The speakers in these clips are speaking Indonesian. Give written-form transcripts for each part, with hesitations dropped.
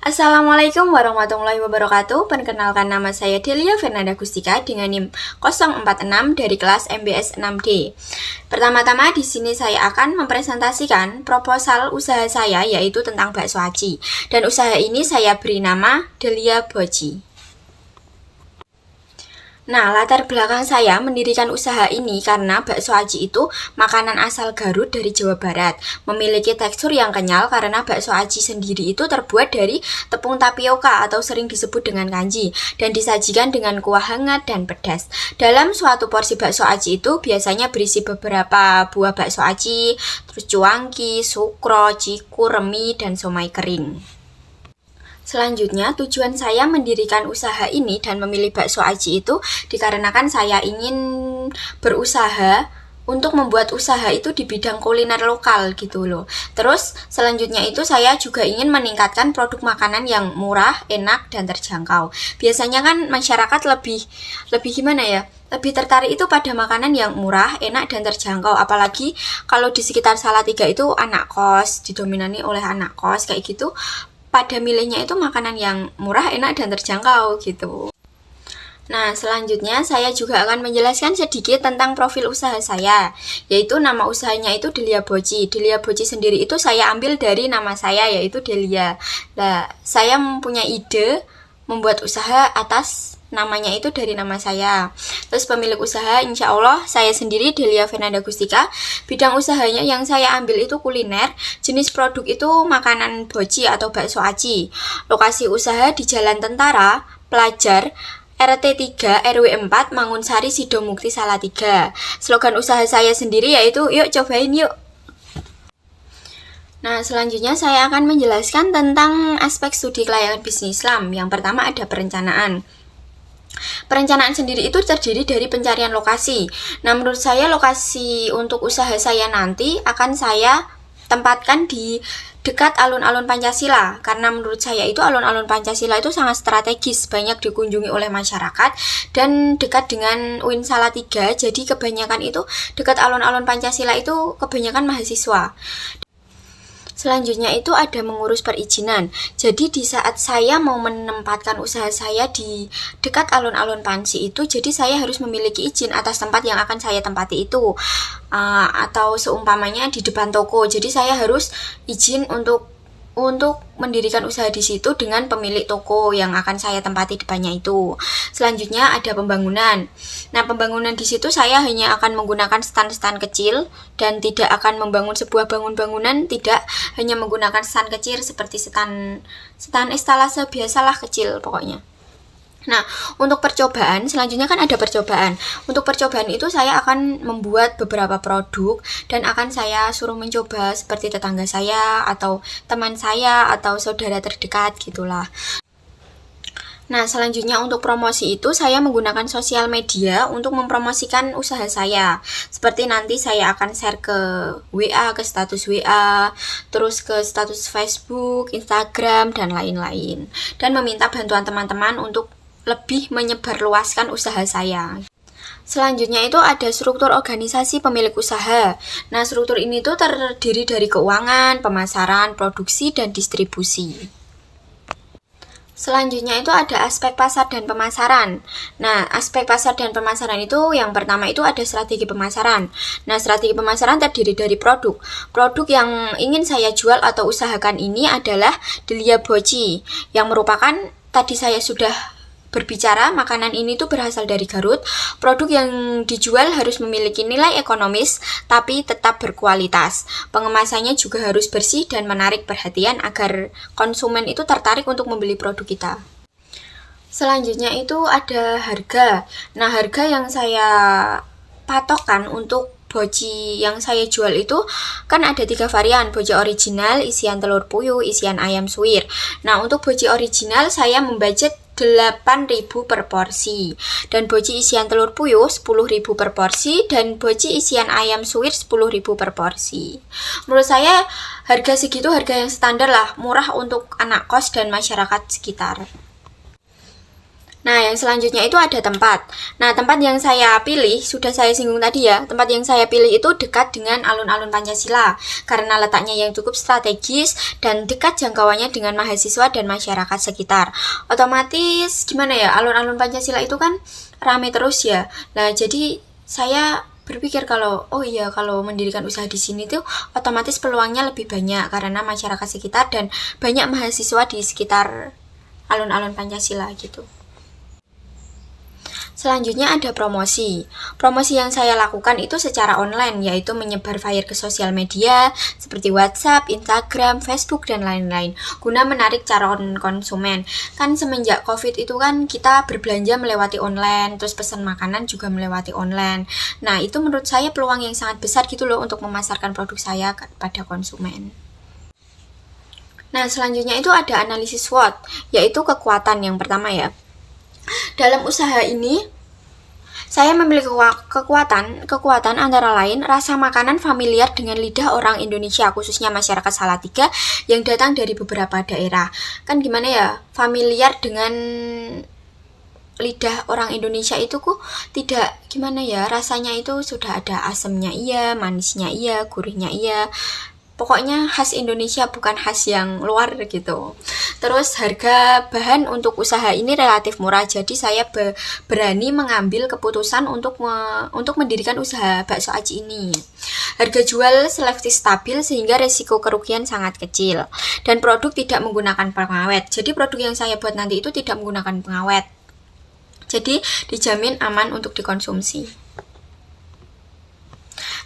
Assalamualaikum warahmatullahi wabarakatuh. Perkenalkan, nama saya Delia Fernanda Gustika dengan NIM 046 dari kelas MBS 6D. Pertama-tama di sini saya akan mempresentasikan proposal usaha saya, yaitu tentang bakso aci. Dan usaha ini saya beri nama Delia Boci. Nah, latar belakang saya mendirikan usaha ini karena bakso aci itu makanan asal Garut dari Jawa Barat. Memiliki tekstur yang kenyal karena bakso aci sendiri itu terbuat dari tepung tapioka atau sering disebut dengan kanji dan disajikan dengan kuah hangat dan pedas. Dalam suatu porsi bakso aci itu biasanya berisi beberapa buah bakso aci, terus cuangki, sukro, cikur, remi, dan somai kering. Selanjutnya, tujuan saya mendirikan usaha ini dan memilih bakso aci itu dikarenakan saya ingin berusaha untuk membuat usaha itu di bidang kuliner lokal gitu loh. Terus selanjutnya itu saya juga ingin meningkatkan produk makanan yang murah, enak, dan terjangkau. Biasanya kan masyarakat lebih gimana ya? Lebih tertarik itu pada makanan yang murah, enak, dan terjangkau. Apalagi kalau di sekitar Salatiga itu anak kos, didominasi oleh anak kos kayak gitu. Pada milihnya itu makanan yang murah, enak, dan terjangkau gitu. Nah, selanjutnya saya juga akan menjelaskan sedikit tentang profil usaha saya, yaitu nama usahanya itu Delia Boci. Delia Boci sendiri itu saya ambil dari nama saya, yaitu Delia. Nah, saya mempunyai ide membuat usaha atas namanya itu dari nama saya. Terus pemilik usaha insya Allah saya sendiri, Delia Fernanda Gustika. Bidang usahanya yang saya ambil itu kuliner. Jenis produk itu makanan boci atau bakso aci. Lokasi usaha di Jalan Tentara, Pelajar, RT 3 RW 4 Mangunsari Sidomukti Salatiga. Slogan usaha saya sendiri yaitu yuk cobain yuk. Nah, selanjutnya saya akan menjelaskan tentang aspek studi kelayakan bisnis Islam. Yang pertama ada perencanaan. Perencanaan sendiri itu terdiri dari pencarian lokasi. Nah, menurut saya lokasi untuk usaha saya nanti akan saya tempatkan di dekat alun-alun Pancasila. Karena menurut saya itu alun-alun Pancasila itu sangat strategis, banyak dikunjungi oleh masyarakat dan dekat dengan UIN Salatiga. Jadi kebanyakan itu dekat alun-alun Pancasila itu kebanyakan mahasiswa. Selanjutnya itu ada mengurus perizinan. Jadi di saat saya mau menempatkan usaha saya di dekat alun-alun Panci itu, jadi saya harus memiliki izin atas tempat yang akan saya tempati itu. Atau seumpamanya di depan toko. Jadi saya harus izin untuk mendirikan usaha di situ dengan pemilik toko yang akan saya tempati depannya itu. Selanjutnya ada pembangunan. Nah, pembangunan di situ saya hanya akan menggunakan stand-stand kecil dan tidak akan membangun sebuah bangunan, tidak, hanya menggunakan stand kecil seperti stand estalase biasalah kecil pokoknya. Nah, untuk percobaan, selanjutnya kan ada percobaan. Untuk percobaan itu saya akan membuat beberapa produk dan akan saya suruh mencoba seperti tetangga saya atau teman saya atau saudara terdekat gitulah. Nah, selanjutnya untuk promosi itu saya menggunakan sosial media untuk mempromosikan usaha saya. Seperti nanti saya akan share ke WA, ke status WA, terus ke status Facebook, Instagram, dan lain-lain. Dan meminta bantuan teman-teman untuk lebih menyebarluaskan usaha saya. Selanjutnya itu ada struktur organisasi pemilik usaha. Nah, struktur ini tuh terdiri dari keuangan, pemasaran, produksi, dan distribusi. Selanjutnya itu ada aspek pasar dan pemasaran. Nah, aspek pasar dan pemasaran itu yang pertama itu ada strategi pemasaran. Nah, strategi pemasaran terdiri dari produk. Produk yang ingin saya jual atau usahakan ini adalah Delia Boci, yang merupakan tadi saya sudah berbicara, makanan ini tuh berasal dari Garut. Produk yang dijual harus memiliki nilai ekonomis tapi tetap berkualitas. Pengemasannya juga harus bersih dan menarik perhatian agar konsumen itu tertarik untuk membeli produk kita. Selanjutnya itu ada harga. Nah, harga yang saya patokkan untuk boci yang saya jual itu kan ada 3 varian, boci original, isian telur puyuh, isian ayam suwir. Nah, untuk boci original saya membudget 8.000 per porsi, dan boci isian telur puyuh 10.000 per porsi, dan boci isian ayam suwir 10.000 per porsi. Menurut saya harga segitu harga yang standar lah, murah untuk anak kos dan masyarakat sekitar. Nah, yang selanjutnya itu ada tempat. Nah, tempat yang saya pilih, sudah saya singgung tadi ya, tempat yang saya pilih itu dekat dengan alun-alun Pancasila, karena letaknya yang cukup strategis dan dekat jangkauannya dengan mahasiswa dan masyarakat sekitar. Otomatis, gimana ya, alun-alun Pancasila itu kan rame terus ya. Nah, jadi saya berpikir kalau, oh iya, kalau mendirikan usaha di sini tuh otomatis peluangnya lebih banyak, karena masyarakat sekitar dan banyak mahasiswa di sekitar alun-alun Pancasila gitu. Selanjutnya ada promosi. Promosi yang saya lakukan itu secara online, yaitu menyebar flyer ke sosial media seperti WhatsApp, Instagram, Facebook, dan lain-lain, guna menarik calon konsumen. Kan semenjak COVID itu kan kita berbelanja melewati online, terus pesan makanan juga melewati online. Nah, itu menurut saya peluang yang sangat besar gitu loh untuk memasarkan produk saya kepada konsumen. Nah, selanjutnya itu ada analisis SWOT, yaitu kekuatan yang pertama ya. Dalam usaha ini, saya memiliki kekuatan antara lain rasa makanan familiar dengan lidah orang Indonesia, khususnya masyarakat Salatiga yang datang dari beberapa daerah. Kan gimana ya, familiar dengan lidah orang Indonesia itu kok tidak gimana ya, rasanya itu sudah ada asamnya iya, manisnya iya, gurihnya iya. Pokoknya khas Indonesia, bukan khas yang luar gitu. Terus harga bahan untuk usaha ini relatif murah, jadi saya berani mengambil keputusan untuk mendirikan usaha bakso aci ini. Harga jual selektif stabil sehingga resiko kerugian sangat kecil. Dan produk tidak menggunakan pengawet. Jadi produk yang saya buat nanti itu tidak menggunakan pengawet. Jadi dijamin aman untuk dikonsumsi.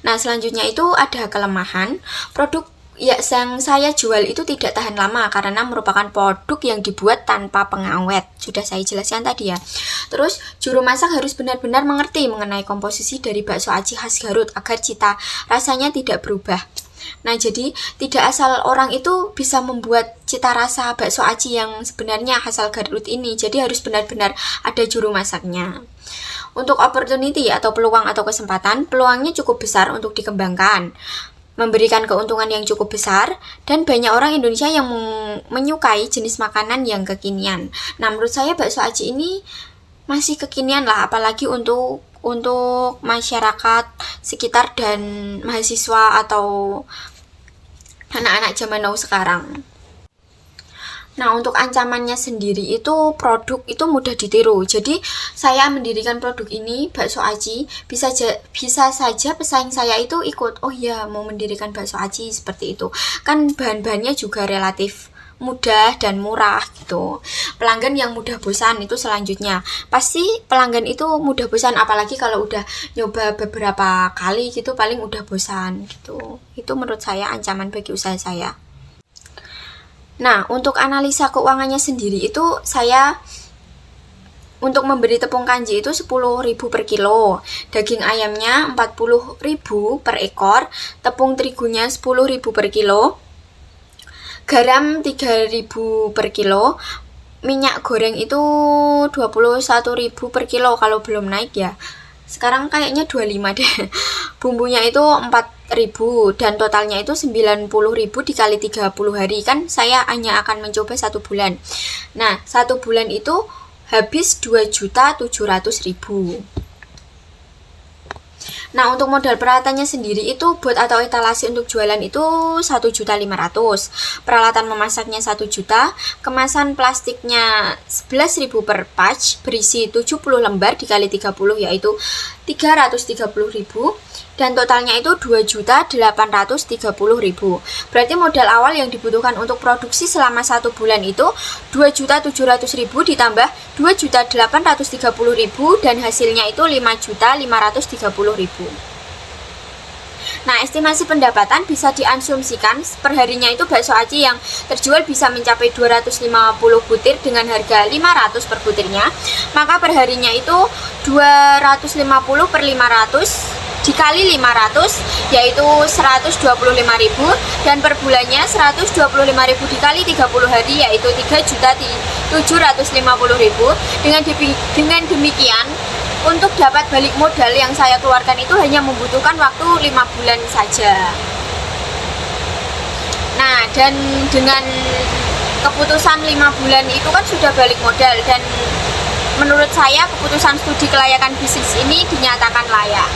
Nah, selanjutnya itu ada kelemahan. Produk yang saya jual itu tidak tahan lama karena merupakan produk yang dibuat tanpa pengawet. Sudah saya jelaskan tadi ya. Terus, juru masak harus benar-benar mengerti mengenai komposisi dari bakso aci khas Garut agar cita rasanya tidak berubah. Nah, jadi tidak asal orang itu bisa membuat cita rasa bakso aci yang sebenarnya asal Garut ini. Jadi harus benar-benar ada juru masaknya. Untuk opportunity atau peluang atau kesempatan, peluangnya cukup besar untuk dikembangkan, memberikan keuntungan yang cukup besar, dan banyak orang Indonesia yang menyukai jenis makanan yang kekinian. Nah, menurut saya bakso aci ini masih kekinian lah, apalagi untuk masyarakat sekitar dan mahasiswa atau anak-anak zaman now sekarang. Nah, untuk ancamannya sendiri itu produk itu mudah ditiru. Jadi, saya mendirikan produk ini, bakso aci, bisa saja pesaing saya itu ikut, oh iya mau mendirikan bakso aci seperti itu. Kan bahan-bahannya juga relatif mudah dan murah gitu. Pelanggan yang mudah bosan itu selanjutnya. Pasti pelanggan itu mudah bosan, apalagi kalau udah nyoba beberapa kali gitu paling udah bosan gitu. Itu menurut saya ancaman bagi usaha saya. Nah, untuk analisa keuangannya sendiri itu saya untuk memberi tepung kanji itu 10.000 per kilo, daging ayamnya 40.000 per ekor, tepung terigunya 10.000 per kilo, garam 3.000 per kilo, minyak goreng itu 21.000 per kilo kalau belum naik ya. Sekarang kayaknya 25 deh. Bumbunya itu 4.000 dan totalnya itu 90.000 dikali 30 hari. Kan saya hanya akan mencoba 1 bulan. Nah, 1 bulan itu habis 2.700.000. Nah, untuk modal peralatannya sendiri itu buat atau etalase untuk jualan itu 1.500.000. Peralatan memasaknya 1 juta, kemasan plastiknya 11.000 per patch, berisi 70 lembar dikali 30 yaitu 330.000. Dan totalnya itu 2.830.000. Berarti modal awal yang dibutuhkan untuk produksi selama 1 bulan itu 2.700.000 ditambah 2.830.000 dan hasilnya itu 5.530.000. Nah, estimasi pendapatan bisa diasumsikan perharinya itu bakso aci yang terjual bisa mencapai 250 butir dengan harga 500 per butirnya. Maka perharinya itu 250 per 500 dikali 500 yaitu 125.000 dan per bulannya 125.000 dikali 30 hari yaitu 3.750.000. Dengan demikian untuk dapat balik modal yang saya keluarkan itu hanya membutuhkan waktu 5 bulan saja. Nah, dan dengan keputusan 5 bulan itu kan sudah balik modal dan menurut saya keputusan studi kelayakan bisnis ini dinyatakan layak.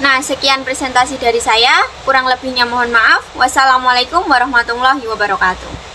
Nah, sekian presentasi dari saya. Kurang lebihnya mohon maaf. Wassalamualaikum warahmatullahi wabarakatuh.